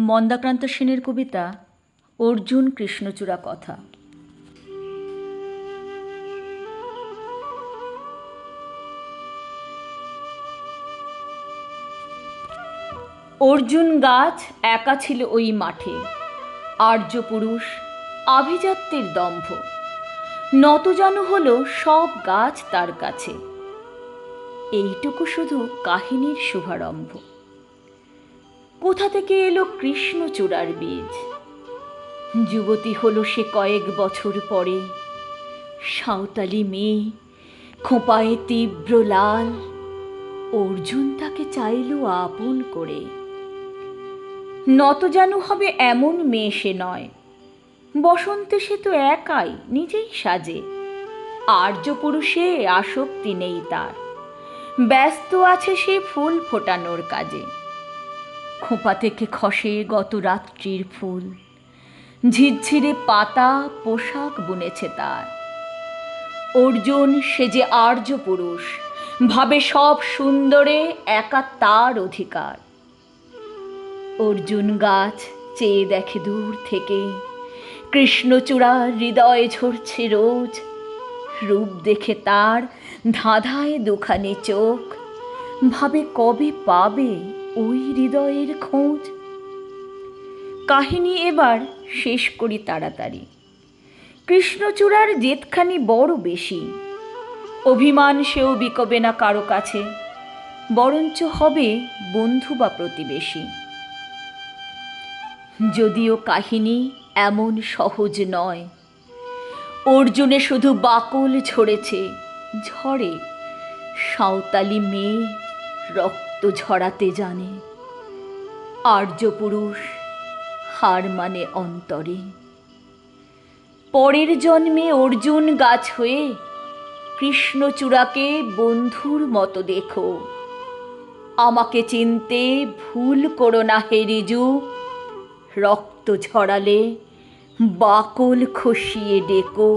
মন্দাক্রান্ত সেনের কবিতা অর্জুন কৃষ্ণচূড়া কথা। অর্জুন গাছ একা ছিল ওই মাঠে, আর্য পুরুষ আভিজাত্যের দম্ভ, নতজানু হলো সব গাছ তার কাছে। এইটুকু শুধু কাহিনীর শুভারম্ভ। কোথা থেকে এলো কৃষ্ণচূড়ার বীজ? যুবতী হলো সে কয়েক বছর পরে, সাঁওতালি মেয়ে, খোঁপায় তীব্র লাল। অর্জুন তাকে চাইল আপন করে। নতজানু হবে এমন মেয়ে সে নয়, বসন্তে সে তো একাই নিজেই সাজে। আর্য পুরুষে আসক্তি নেই তার, ব্যস্ত আছে সে ফুল ফোটানোর কাজে। খোঁপা থেকে খসে গত রাত্রির ফুল, ঝিরঝিরে পাতা পোশাক বুনেছে তার। অর্জুন সে যে আর্য পুরুষ, ভাবে সব সুন্দরে একা তার অধিকার। অর্জুন গাছ চেয়ে দেখে দূর থেকে, কৃষ্ণচূড়া হৃদয়ে ঝরছে রোজ। রূপ দেখে তার ধাঁধায় দুখানি চোখ, ভাবে কবে পাবে ওই হৃদয়ের খোঁজ। কাহিনী এবার শেষ করি তাড়াতাড়ি। কৃষ্ণচূড়ার জেদখানি বড় বেশি, অভিমান সেও বিকবে না কারো কাছে, বরঞ্চ হবে বন্ধু বা প্রতিবেশী। যদিও কাহিনী এমন সহজ নয়, অর্জুনে শুধু বাকল ঝরেছে, ঝরে সাঁওতালি মেয়ে রক্ত ঝরাতে জানে। আর্য পুরুষ হার মানে অন্তরে। পরের জন্মে অর্জুন গাছ হয়ে কৃষ্ণচূড়াকে বন্ধুর মতো দেখো। আমাকে চিনতে ভুল করো না হে রিজু, রক্ত ঝরালে বাকল খসিয়ে ডেকো।